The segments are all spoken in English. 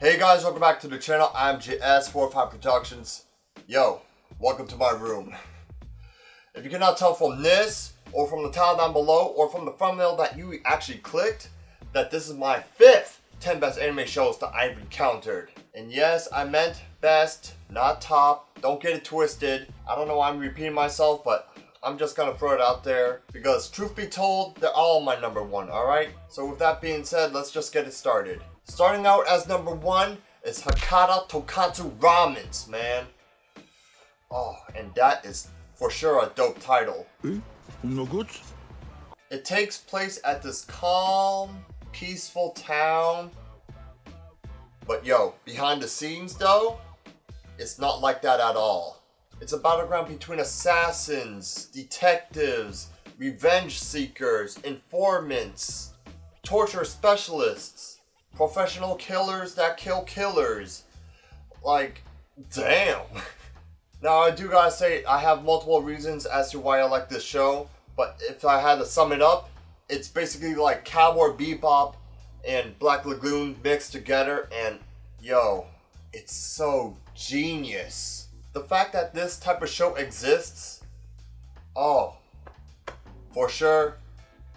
Hey guys, welcome back to the channel. I'm JiaS, fortified Productions. Yo, welcome to my room. If you cannot tell from this, or from the title down below, or from the thumbnail that you actually clicked, that this is my 5th 10 best anime shows that I've encountered. And yes, I meant best, not top. Don't get it twisted. I don't know why I'm repeating myself, but I'm just gonna throw it out there. Because truth be told, they're all my number 1, alright? So with that being said, let's just get it started. Starting out as number 1 is Hakata Tokatsu Ramens, man. Oh, and that is for sure a dope title. No good? It takes place at this calm, peaceful town. But yo, behind the scenes though, it's not like that at all. It's a battleground between assassins, detectives, revenge seekers, informants, torture specialists, professional killers that kill killers. Like, damn. Now I do gotta say, I have multiple reasons as to why I like this show, but if I had to sum it up, it's basically like Cowboy Bebop and Black Lagoon mixed together, and yo, it's so genius. The fact that this type of show exists, oh, for sure,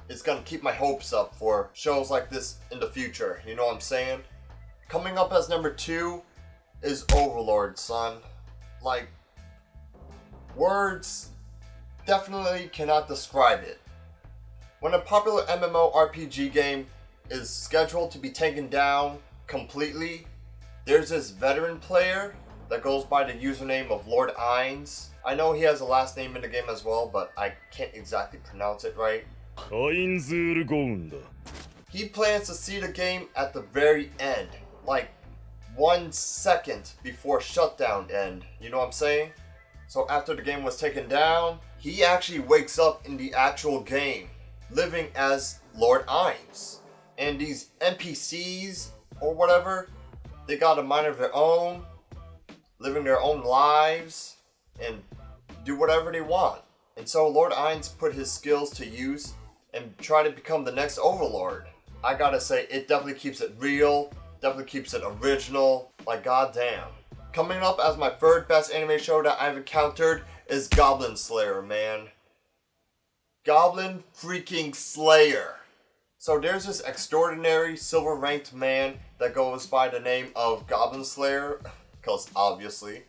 it's gonna keep my hopes up for shows like this in the future, you know what I'm saying? Coming up as number 2 is Overlord, son. Like, words definitely cannot describe it. When a popular MMORPG game is scheduled to be taken down completely, there's this veteran player that goes by the username of Lord Ainz. I know he has a last name in the game as well, but I can't exactly pronounce it right. He plans to see the game at the very end, like 1 second before shutdown end, you know what I'm saying? So after the game was taken down, he actually wakes up in the actual game, living as Lord Ainz. And these NPCs, or whatever, they got a mind of their own, living their own lives, and do whatever they want. And so Lord Ainz put his skills to use and try to become the next Overlord. I gotta say, it definitely keeps it real, definitely keeps it original, like goddamn. Coming up as my 3rd best anime show that I've encountered is Goblin Slayer, man. Goblin freaking Slayer. So there's this extraordinary silver ranked man that goes by the name of Goblin Slayer, because obviously.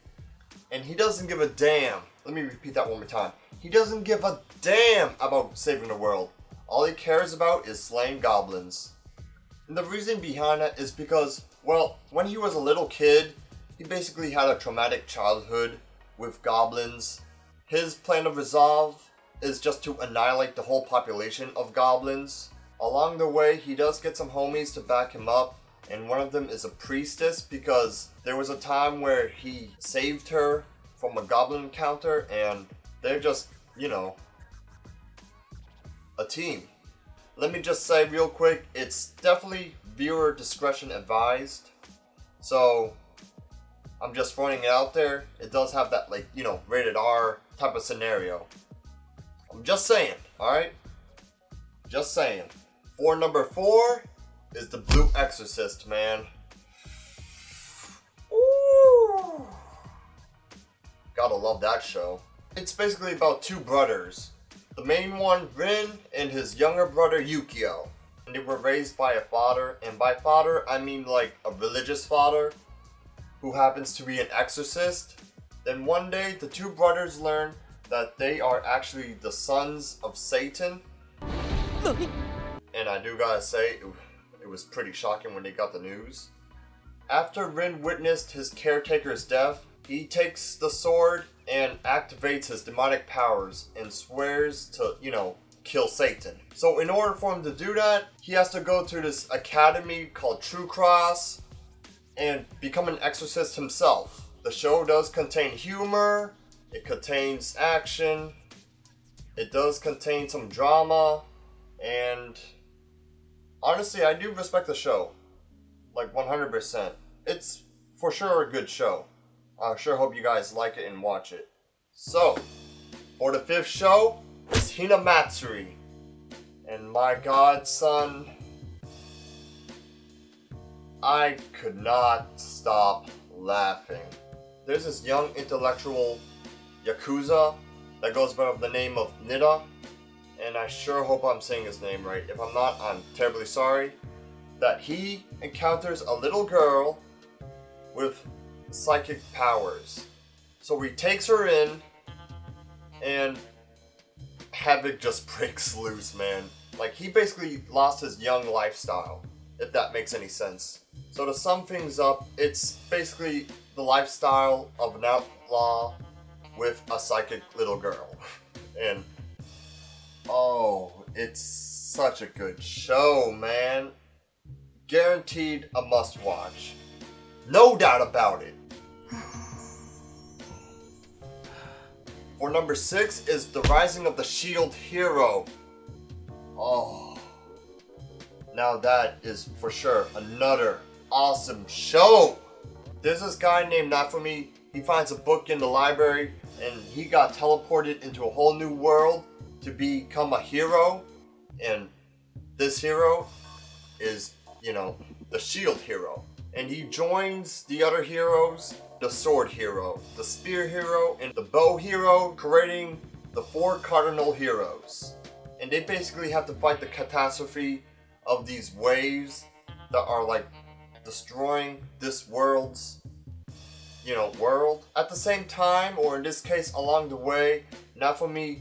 And he doesn't give a damn. Let me repeat that one more time. He doesn't give a damn about saving the world. All he cares about is slaying goblins. And the reason behind that is because, well, when he was a little kid, he basically had a traumatic childhood with goblins. His plan of resolve is just to annihilate the whole population of goblins. Along the way, he does get some homies to back him up, and one of them is a priestess, because there was a time where he saved her from a goblin encounter, and they're just, you know, a team. Let me just say real quick, it's definitely viewer discretion advised. So, I'm just throwing it out there. It does have that, like, you know, rated R type of scenario. I'm just saying, alright? Just saying. For number 4 is the Blue Exorcist, man. Ooh. Gotta love that show. It's basically about 2 brothers. The main one, Rin, and his younger brother, Yukio. And they were raised by a father, and by father, I mean like a religious father, who happens to be an exorcist. Then one day, the 2 brothers learn that they are actually the sons of Satan. And I do gotta say, it was pretty shocking when they got the news. After Rin witnessed his caretaker's death, he takes the sword and activates his demonic powers and swears to, you know, kill Satan. So in order for him to do that, he has to go to this academy called True Cross and become an exorcist himself. The show does contain humor, it contains action, it does contain some drama, and honestly, I do respect the show. Like 100%. It's for sure a good show. I sure hope you guys like it and watch it. So, for the 5th show is Hina Matsuri. And my god, son, I could not stop laughing. There's this young intellectual Yakuza that goes by the name of Nida, and I sure hope I'm saying his name right. If I'm not, I'm terribly sorry. That he encounters a little girl with psychic powers. So he takes her in, and havoc just breaks loose, man. Like, he basically lost his young lifestyle, if that makes any sense. So to sum things up, it's basically the lifestyle of an outlaw with a psychic little girl. And, oh, it's such a good show, man. Guaranteed a must-watch. No doubt about it. For number 6 is The Rising of the Shield Hero. Oh. Now that is for sure another awesome show. There's this guy named Nafumi. He finds a book in the library and he got teleported into a whole new world to become a hero. And this hero is, the shield hero. And he joins the other heroes, the sword hero, the spear hero, and the bow hero, creating the 4 cardinal heroes. And they basically have to fight the catastrophe of these waves that are like destroying this world's, world. At the same time, or in this case along the way, Nafumi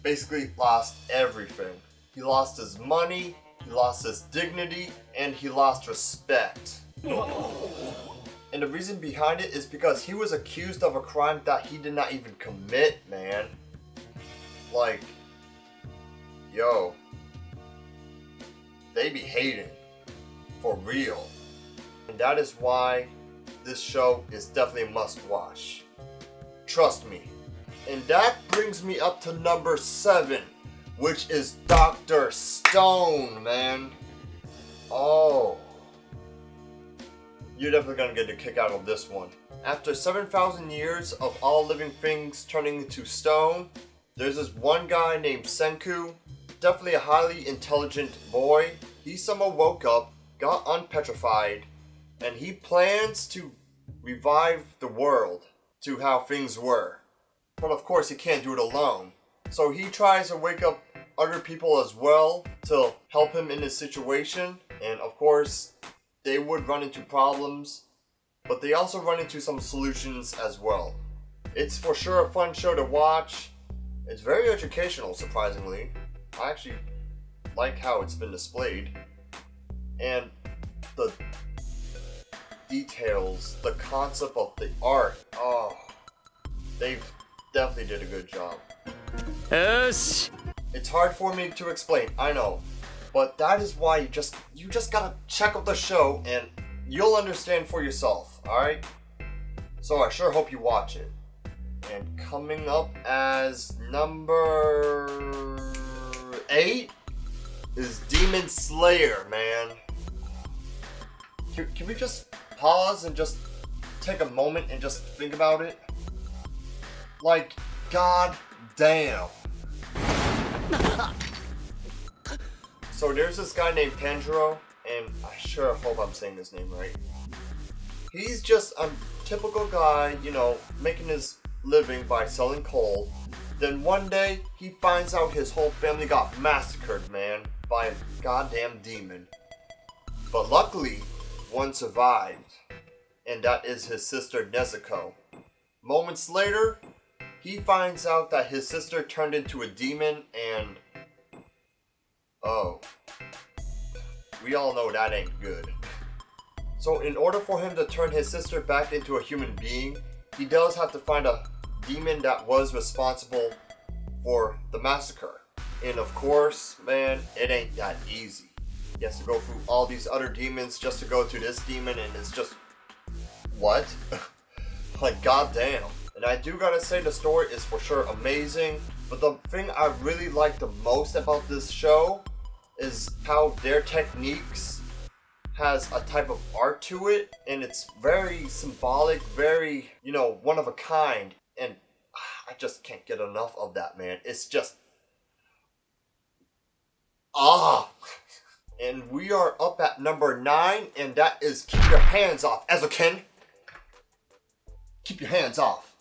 basically lost everything. He lost his money, he lost his dignity, and he lost respect. And the reason behind it is because he was accused of a crime that he did not even commit, man. Like, yo, they be hating. For real. And that is why this show is definitely a must watch. Trust me. And that brings me up to number 7, which is Dr. Stone, man. Oh. You're definitely gonna get a kick out of this one. After 7,000 years of all living things turning into stone, there's this one guy named Senku, definitely a highly intelligent boy. He somehow woke up, got unpetrified, and he plans to revive the world to how things were. But of course he can't do it alone. So he tries to wake up other people as well to help him in his situation. And of course, they would run into problems, but they also run into some solutions as well. It's for sure a fun show to watch. It's very educational, surprisingly. I actually like how it's been displayed. And the details, the concept of the art, they definitely did a good job. Yes. It's hard for me to explain, I know. But that is why you just gotta check out the show and you'll understand for yourself, alright? So I sure hope you watch it. And coming up as number 8 is Demon Slayer, man. Can we just pause and just take a moment and just think about it? Like, god damn. So there's this guy named Tanjiro, and I sure hope I'm saying his name right. He's just a typical guy, making his living by selling coal. Then one day, he finds out his whole family got massacred, man, by a goddamn demon. But luckily, one survived, and that is his sister Nezuko. Moments later, he finds out that his sister turned into a demon, and oh, we all know that ain't good. So in order for him to turn his sister back into a human being, he does have to find a demon that was responsible for the massacre. And of course, man, it ain't that easy. He has to go through all these other demons just to go to this demon, and it's just, what? Like, goddamn. And I do gotta say the story is for sure amazing, but the thing I really like the most about this show is how their techniques has a type of art to it, and it's very symbolic, very, one of a kind, and I just can't get enough of that, man. It's just, And we are up at number 9, and that is Keep Your Hands Off. Ezoken, keep your hands off.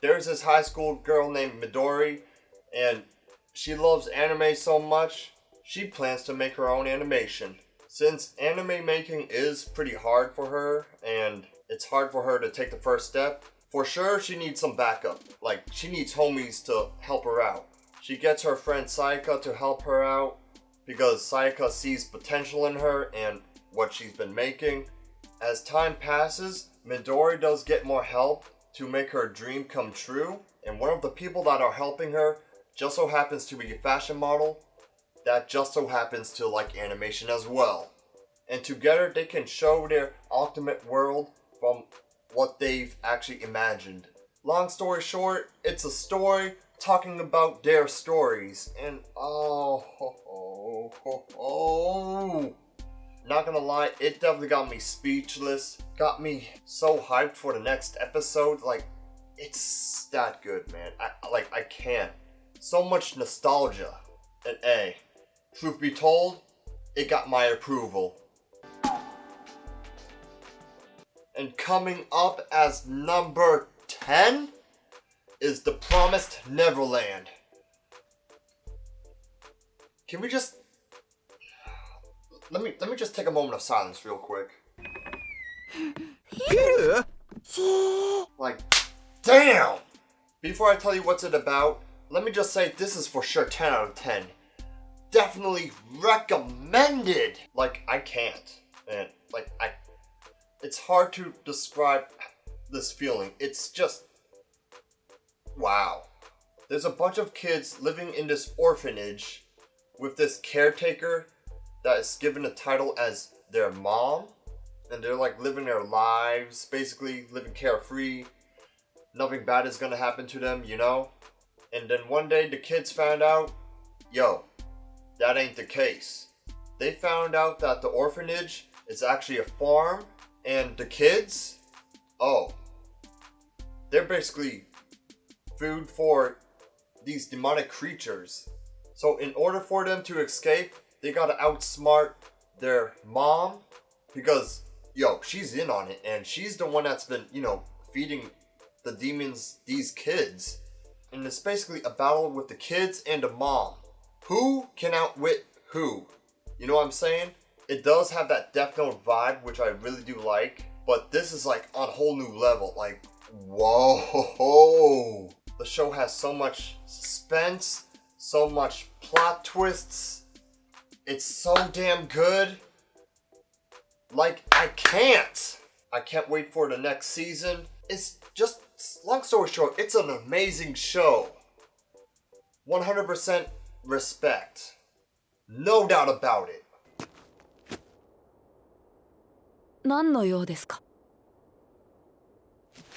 There's this high school girl named Midori, and she loves anime so much, she plans to make her own animation. Since anime making is pretty hard for her, and it's hard for her to take the first step, for sure she needs some backup. Like, she needs homies to help her out. She gets her friend Sayaka to help her out, because Sayaka sees potential in her and what she's been making. As time passes, Midori does get more help to make her dream come true, and one of the people that are helping her just so happens to be a fashion model that just so happens to like animation as well. And together they can show their ultimate world from what they've actually imagined. Long story short, it's a story talking about their stories, and not gonna lie, it definitely got me speechless. Got me so hyped for the next episode. Like, it's that good, man. I can't. So much nostalgia. And truth be told, it got my approval. And coming up as number 10 is The Promised Neverland. Can we just... Let me just take a moment of silence real quick. Like, damn! Before I tell you what's it about, let me just say this is for sure 10 out of 10. Definitely recommended! Like, I can't. And, like, it's hard to describe this feeling. It's just... wow. There's a bunch of kids living in this orphanage with this caretaker that is given a title as their mom, and they're like living their lives, basically living carefree. Nothing bad is gonna happen to them, you know? And then one day the kids found out, yo, that ain't the case. They found out that the orphanage is actually a farm, and the kids, they're basically food for these demonic creatures. So in order for them to escape, they gotta outsmart their mom, because, yo, she's in on it, and she's the one that's been, feeding the demons these kids. And it's basically a battle with the kids and the mom. Who can outwit who? You know what I'm saying? It does have that Death Note vibe, which I really do like, but this is like on a whole new level. Like, whoa! The show has so much suspense, so much plot twists. It's so damn good. Like, I can't wait for the next season. It's just, long story short, it's an amazing show. 100% respect. No doubt about it. 何の用ですか?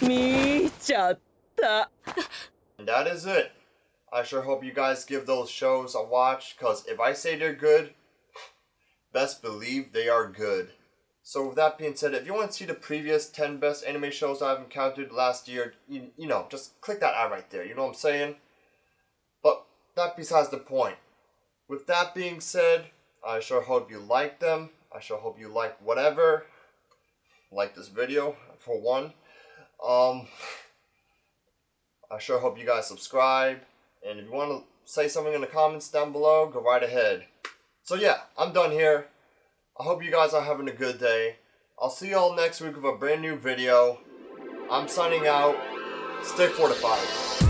見ちゃった And that is it. I sure hope you guys give those shows a watch, because if I say they're good, best believe they are good. So with that being said, if you want to see the previous 10 best anime shows I've encountered last year, you know, just click that eye right there, you know what I'm saying? But that besides the point. With that being said, I sure hope you like them. I sure hope you like whatever. Like this video, for one. I sure hope you guys subscribe. And if you want to say something in the comments down below, go right ahead. So yeah, I'm done here. I hope you guys are having a good day. I'll see y'all next week with a brand new video. I'm signing out. Stay fortified.